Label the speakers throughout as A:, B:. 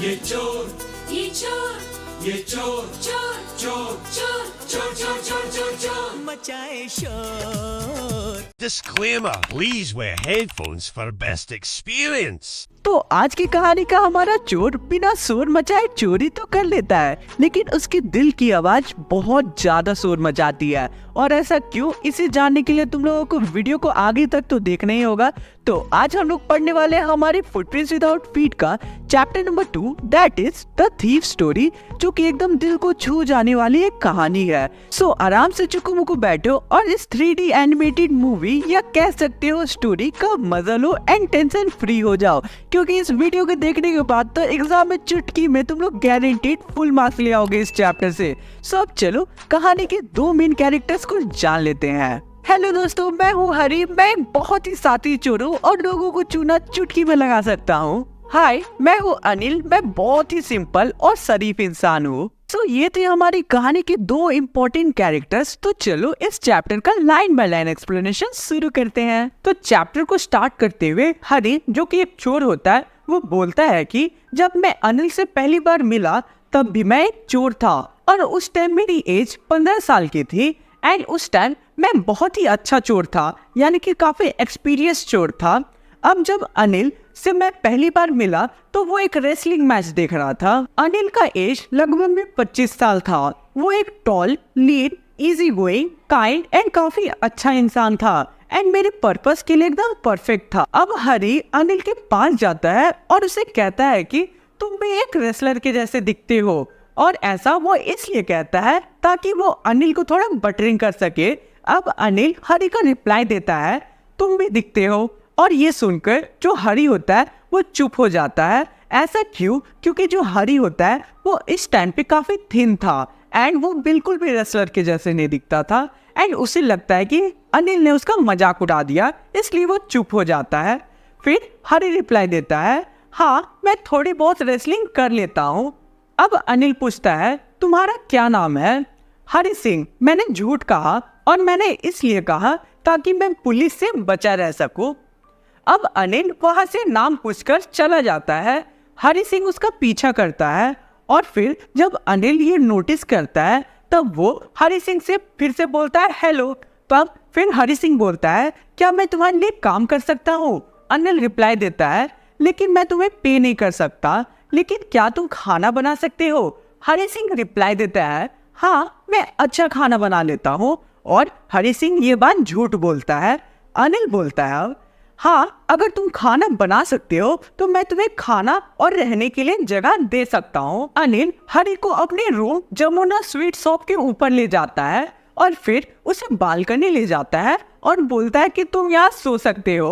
A: ये चोर
B: ये चोर
A: ये चोर
B: चोर
A: चोर
B: चोर
A: चोर चोर चोर चोर चोर
C: मचाए शोर।
D: Disclaimer, please wear headphones for best experience.
E: तो आज की कहानी का हमारा चोर बिना शोर मचाए चोरी तो कर लेता है, लेकिन उसके दिल की आवाज बहुत ज्यादा शोर मचाती है। और ऐसा क्यों, इसे जानने के लिए तुम लोगों को वीडियो को आगे तक तो देखना ही होगा। तो आज हम लोग पढ़ने वाले हैं हमारे फुटप्रिंट्स विदाउट फीट का chapter number 2, that is the thief story, जो कि एकदम दिल को छू जाने वाली एक कहानी है। सो आराम से चुकू मुकू बैठो और इस 3D एनिमेटेड मूवी या कह सकते हो स्टोरी का मजा लो एंड टेंशन फ्री हो जाओ, क्योंकि इस वीडियो को देखने के बाद तो एग्जाम में चुटकी में तुम लोग गारंटीड फुल मार्क्स ले आओगे इस चैप्टर से। सो अब चलो कहानी के दो मेन कैरेक्टर्स को जान लेते हैं। हेलो दोस्तों, मैं हूँ हरी। मैं एक बहुत ही साथी चोर हूँ और लोगों को चूना चुटकी में लगा सकता हूँ। हाय, मैं हूँ अनिल। मैं बहुत ही सिंपल और शरीफ इंसान हूँ। तो ये थे हमारी कहानी के दो इम्पोर्टेंट कैरेक्टर्स। तो चलो इस चैप्टर का लाइन बाय लाइन एक्सप्लेनेशन शुरू करते हैं। तो चैप्टर को स्टार्ट करते हुए हरी, जो कि एक चोर होता है, वो बोलता है कि जब मैं अनिल से पहली बार मिला तब भी मैं एक चोर था और उस टाइम मेरी एज 15 साल की थी एंड उस टाइम मैं बहुत ही अच्छा चोर था, यानी कि काफी एक्सपीरियंस चोर था। अब जब अनिल से मैं पहली बार मिला तो वो एक रेसलिंग मैच देख रहा था। अनिल का एज लगभग में 25 साल था। वो एक tall, lead, easy going, kind and काफी अच्छा इंसान था एंड मेरे पर्पस के लिए एकदम परफेक्ट था। अब हरी अनिल के पास जाता है और उसे कहता है कि तुम भी एक रेसलर के जैसे दिखते हो, और ऐसा वो इसलिए कहता है ताकि वो अनिल को थोड़ा बटरिंग कर सके। अब अनिल हरी का रिप्लाई देता है, तुम भी दिखते हो। और ये सुनकर जो हरी होता है वो चुप हो जाता है। ऐसा क्यों? क्योंकि जो हरी होता है वो इस टाइम पे काफी थिन था एंड वो बिल्कुल भी रेसलर के जैसे नहीं दिखता था एंड उसे लगता है कि अनिल ने उसका मजाक उड़ा दिया, इसलिए वो चुप हो जाता है। फिर हरी रिप्लाई देता है, हाँ मैं थोड़ी बहुत रेसलिंग कर लेता हूँ। अब अनिल पूछता है, तुम्हारा क्या नाम है? हरी सिंह। मैंने झूठ कहा और मैंने इसलिए कहा ताकि मैं पुलिस से बचा रह सकूं। अब अनिल वहां से नाम पूछकर चला जाता है। हरी सिंह उसका पीछा करता है और फिर जब अनिल ये नोटिस करता है तब वो हरी सिंह से फिर से बोलता है हेलो। तब फिर हरी सिंह बोलता है, क्या मैं तुम्हारे लिए काम कर सकता हूँ? अनिल रिप्लाई देता है, लेकिन मैं तुम्हें पे नहीं कर सकता, लेकिन क्या तुम खाना बना सकते हो? हरी सिंह रिप्लाई देता है, हाँ मैं अच्छा खाना बना लेता हूँ। और हरी सिंह ये बात झूठ बोलता है। अनिल बोलता है, हाँ अगर तुम खाना बना सकते हो तो मैं तुम्हें खाना और रहने के लिए जगह दे सकता हूँ। अनिल हरी को अपने रूम जमुना स्वीट शॉप के ऊपर ले जाता है और फिर उसे बालकनी ले जाता है और बोलता है कि तुम यहाँ सो सकते हो।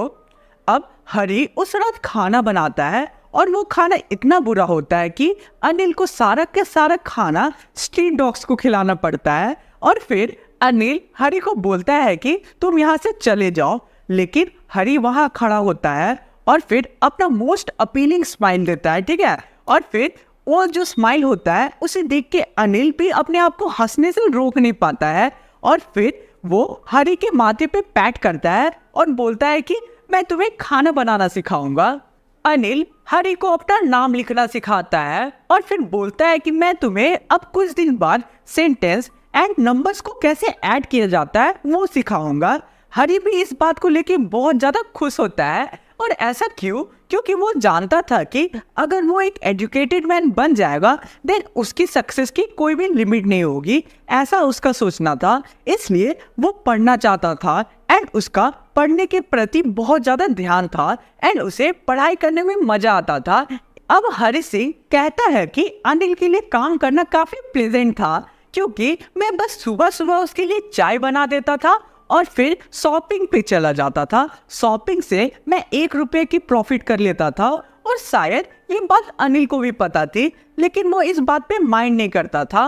E: अब हरी उस रात खाना बनाता है और वो खाना इतना बुरा होता है कि अनिल को सारा के सारा खाना स्ट्रीट डॉग्स को खिलाना पड़ता है। और फिर अनिल हरी को बोलता है कि तुम यहाँ से चले जाओ, लेकिन हरी वहाँ खड़ा होता है और फिर अपना मोस्ट अपीलिंग स्माइल देता है, ठीक है। और फिर वो जो स्माइल होता है उसे देख के अनिल भी अपने आप को हंसने से रोक नहीं पाता है और फिर वो हरी के माथे पे पैट करता है और बोलता है कि मैं तुम्हें खाना बनाना सिखाऊंगा। अनिल हरी को अपना नाम लिखना सिखाता है और फिर बोलता है कि मैं तुम्हें अब कुछ दिन बाद सेंटेंस एंड नंबर्स को कैसे ऐड किया जाता है वो सिखाऊंगा। हरी भी इस बात को लेके बहुत ज्यादा खुश होता है। और ऐसा क्यों? क्योंकि वो जानता था कि अगर वो एक एजुकेटेड मैन बन जाएगा देन उसकी सक्सेस की कोई भी लिमिट नहीं होगी, ऐसा उसका सोचना था। इसलिए वो पढ़ना चाहता था एंड उसका पढ़ने के प्रति बहुत ज्यादा ध्यान था एंड उसे पढ़ाई करने में मजा आता था। अब हरी सिंह कहता है कि अनिल के लिए काम करना काफी प्लेजेंट था, क्योंकि मैं बस सुबह सुबह उसके लिए चाय बना देता था और फिर शॉपिंग पे चला जाता था। शॉपिंग से मैं 1 रुपए की प्रॉफिट कर लेता था और शायद ये बात अनिल को भी पता थी, लेकिन वो इस बात पे माइंड नहीं करता था।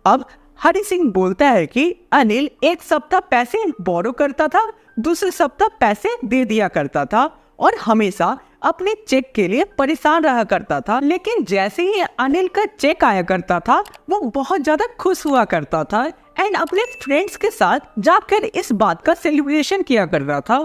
E: अब हरी सिंह बोलता है कि अनिल एक सप्ताह पैसे बोरो करता था, दूसरे सप्ताह पैसे दे दिया करता था और हमेशा अपने चेक के लिए परेशान रहा करता था। लेकिन जैसे ही अनिल का चेक आया करता था वो बहुत ज्यादा खुश हुआ करता था एंड अपने फ्रेंड्स के साथ जाकर इस बात का सेलिब्रेशन किया करता था।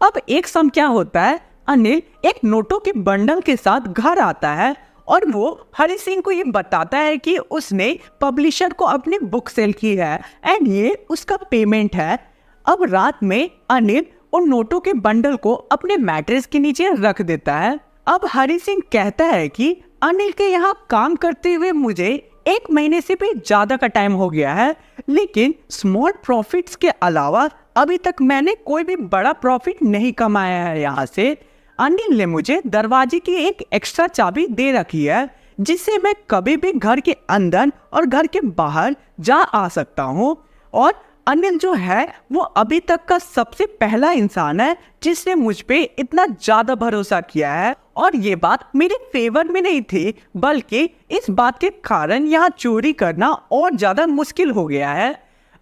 E: अब एक समय क्या होता है, अनिल एक नोटों के बंडल के साथ घर आता है और वो हरी सिंह को ये बताता है कि उसने पब्लिशर को अपनी बुक सेल की है एंड ये उसका पेमेंट है। अब रात में अनिल उन नोटों के बंडल को अपने मैट्रेस के नीचे रख देता है। अब हरी सिंह कहता है कि अनिल के यहाँ काम करते हुए मुझे 1 महीने से भी ज्यादा का टाइम हो गया है, लेकिन स्मॉल प्रॉफिट्स के अलावा अभी तक मैंने कोई भी बड़ा प्रॉफिट नहीं कमाया है यहाँ से। अनिल ने मुझे दरवाजे की एक एक्स्ट्रा चाबी दे रखी है जिससे मैं कभी भी घर के अंदर और घर के बाहर जा आ सकता हूँ। और अनिल जो है वो अभी तक का सबसे पहला इंसान है जिसने मुझ पे इतना ज्यादा भरोसा किया है। और ये बात मेरे फेवर में नहीं थी, बल्कि इस बात के कारण यहाँ चोरी करना और ज्यादा मुश्किल हो गया है।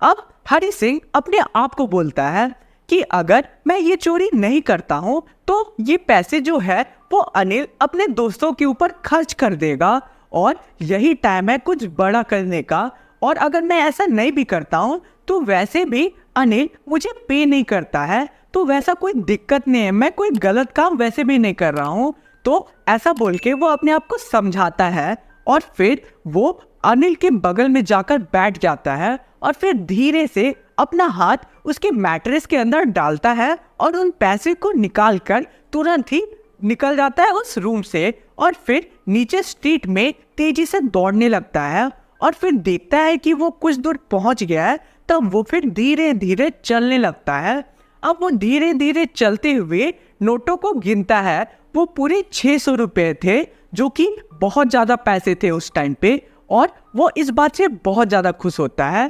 E: अब हरी सिंह अपने आप को बोलता है कि अगर मैं ये चोरी नहीं करता हूँ तो ये पैसे जो है वो अनिल अपने दोस्तों के ऊपर खर्च कर देगा और यही टाइम है कुछ बड़ा करने का। और अगर मैं ऐसा नहीं भी करता हूँ तो वैसे भी अनिल मुझे पे नहीं करता है, तो वैसा कोई दिक्कत नहीं है, मैं कोई गलत काम वैसे भी नहीं कर रहा हूँ। तो ऐसा बोल के वो अपने आप को समझाता है और फिर वो अनिल के बगल में जाकर बैठ जाता है और फिर धीरे से अपना हाथ उसके मैट्रेस के अंदर डालता है और उन पैसे को निकाल कर तुरंत ही निकल जाता है उस रूम से और फिर नीचे स्ट्रीट में तेजी से दौड़ने लगता है। और फिर देखता है कि वो कुछ दूर पहुंच गया है, तब वो फिर धीरे धीरे चलने लगता है। अब वो धीरे धीरे चलते हुए नोटों को गिनता है। वो पूरे 600 रुपये थे जो कि बहुत ज़्यादा पैसे थे उस टाइम पे, और वो इस बात से बहुत ज़्यादा खुश होता है।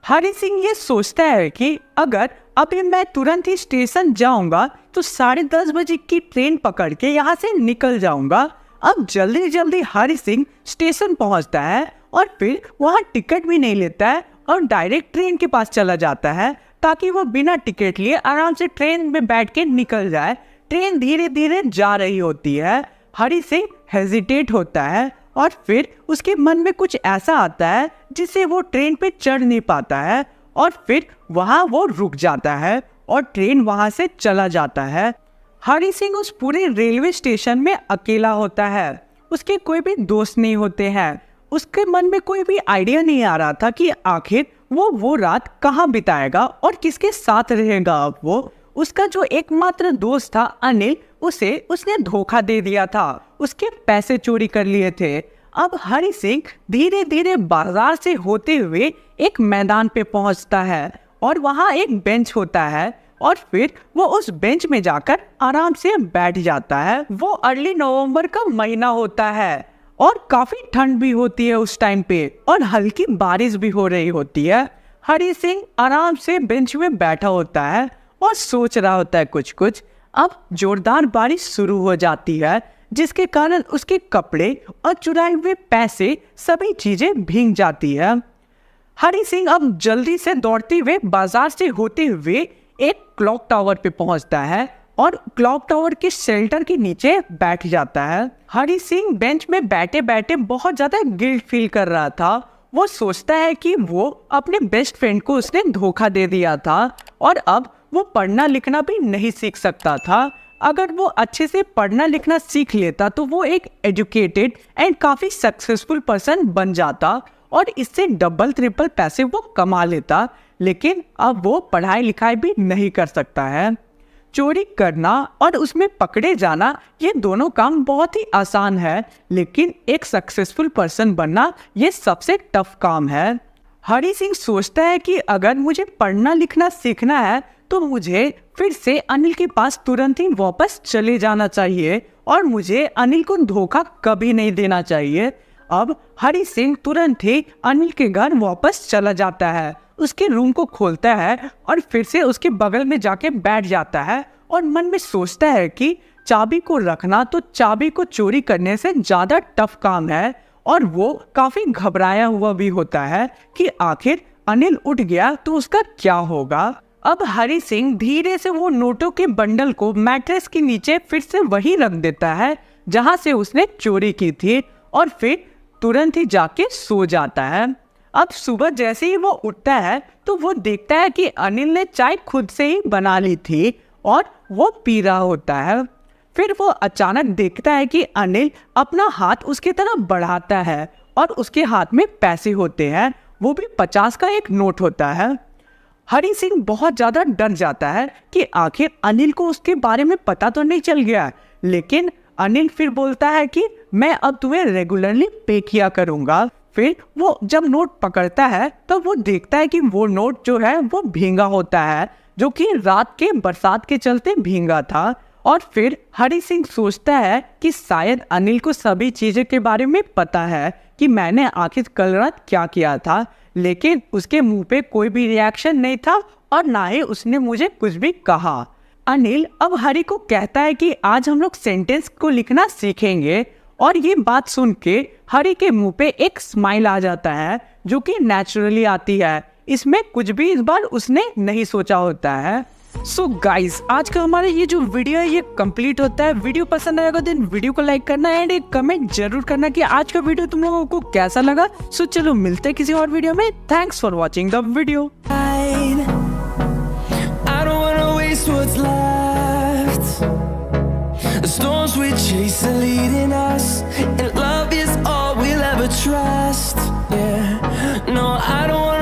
E: हरी सिंह ये सोचता है कि अगर अभी मैं तुरंत ही स्टेशन जाऊंगा तो 10:30 बजे की ट्रेन पकड़ के यहाँ से निकल जाऊंगा। अब जल्दी जल्दी हरी सिंह स्टेशन पहुँचता है और फिर वहाँ टिकट भी नहीं लेता है और डायरेक्ट ट्रेन के पास चला जाता है ताकि वो बिना टिकट लिए आराम से ट्रेन में बैठ के निकल जाए। ट्रेन धीरे धीरे जा रही होती है। हरी सिंह हेजिटेट होता है और फिर उसके मन में कुछ ऐसा आता है जिससे वो ट्रेन पे चढ़ नहीं पाता है और फिर वहाँ वो रुक जाता है और ट्रेन वहाँ से चला जाता है। हरी सिंह उस पूरे रेलवे स्टेशन में अकेला होता है। उसके कोई भी दोस्त नहीं होते हैं। उसके मन में कोई भी आइडिया नहीं आ रहा था कि आखिर वो रात कहाँ बिताएगा और किसके साथ रहेगा। अब वो उसका जो एकमात्र दोस्त था अनिल, उसने धोखा दे दिया था, उसके पैसे चोरी कर लिए थे। अब हरी सिंह धीरे धीरे बाजार से होते हुए एक मैदान पे पहुंचता है और वहाँ एक बेंच होता है और फिर वो उस बेंच में जाकर आराम से बैठ जाता है। वो अर्ली नवंबर का महीना होता है और काफी ठंड भी होती है उस टाइम पे और हल्की बारिश भी हो रही होती है। हरी सिंह आराम से बेंच में बैठा होता है और सोच रहा होता है कुछ। अब जोरदार बारिश शुरू हो जाती है जिसके कारण उसके कपड़े और चुराए हुए पैसे सभी चीजें भीग जाती है। हरी सिंह अब जल्दी से दौड़ते हुए बाजार से होते हुए एक क्लॉक टावर पे पहुंचता है और क्लॉक टावर के शेल्टर के नीचे बैठ जाता है। हरी सिंह बेंच में बैठे बैठे बहुत ज्यादा गिल्ट फील कर रहा था। वो सोचता है कि वो अपने बेस्ट फ्रेंड को उसने धोखा दे दिया था और अब वो पढ़ना लिखना भी नहीं सीख सकता था। अगर वो अच्छे से पढ़ना लिखना सीख लेता तो वो एक एजुकेटेड एंड काफ़ी सक्सेसफुल पर्सन बन जाता और इससे डबल ट्रिपल पैसे वो कमा लेता। लेकिन अब वो पढ़ाई लिखाई भी नहीं कर सकता है। चोरी करना और उसमें पकड़े जाना ये दोनों काम बहुत ही आसान है, लेकिन एक सक्सेसफुल पर्सन बनना ये सबसे टफ काम है। हरी सिंह सोचता है कि अगर मुझे पढ़ना लिखना सीखना है तो मुझे फिर से अनिल के पास तुरंत ही वापस चले जाना चाहिए और मुझे अनिल को धोखा कभी नहीं देना चाहिए। अब हरी सिंह तुरंत ही अनिल के घर वापस चला जाता है, उसके रूम को खोलता है और फिर से उसके बगल में जाके बैठ जाता है और मन में सोचता है कि चाबी को रखना तो चाबी को चोरी करने से ज़्यादा टफ काम है। और वो काफ़ी घबराया हुआ भी होता है कि आखिर अनिल उठ गया तो उसका क्या होगा। अब हरी सिंह धीरे से वो नोटों के बंडल को मैट्रेस के नीचे फिर से वही रख देता है जहां से उसने चोरी की थी और फिर तुरंत ही जाके सो जाता है। अब सुबह जैसे ही वो उठता है तो वो देखता है कि अनिल ने चाय खुद से ही बना ली थी और वो पी रहा होता है। फिर वो अचानक देखता है कि अनिल अपना हाथ उसकी तरफ बढ़ाता है और उसके हाथ में पैसे होते हैं, वो भी 50 का एक नोट होता है। हरी सिंह बहुत ज़्यादा डर जाता है कि आखिर अनिल को उसके बारे में पता तो नहीं चल गया, लेकिन अनिल फिर बोलता है कि मैं अब तुम्हें रेगुलरली पे किया करूँगा। फिर वो जब नोट पकड़ता है तो वो देखता है कि वो नोट जो है वो भींगा होता है, जो कि रात के बरसात के चलते भींगा था। और फिर हरी सिंह सोचता है कि शायद अनिल को सभी चीज़ों के बारे में पता है कि मैंने आखिर कल रात क्या किया था, लेकिन उसके मुंह पे कोई भी रिएक्शन नहीं था और ना ही उसने मुझे कुछ भी कहा। अनिल अब हरी को कहता है कि आज हम लोग सेंटेंस को लिखना सीखेंगे, और ये बात सुन के हरी के मुंह पे एक स्माइल आ जाता है जो कि नेचुरली आती है। इसमें कुछ भी इस बार उसने नहीं सोचा होता है। सो गाइस, आज का हमारा ये जो वीडियो है ये कंप्लीट होता है। वीडियो पसंद आएगा तो वीडियो को लाइक करना एंड एक कमेंट जरूर करना कि आज का वीडियो तुम लोगों को कैसा लगा। सो चलो मिलते हैं किसी और वीडियो में। Thanks for watching the video.
C: I don't wanna waste what's left. The storms we chase are leading us, and love is all we'll ever trust. Yeah, no, I don't wanna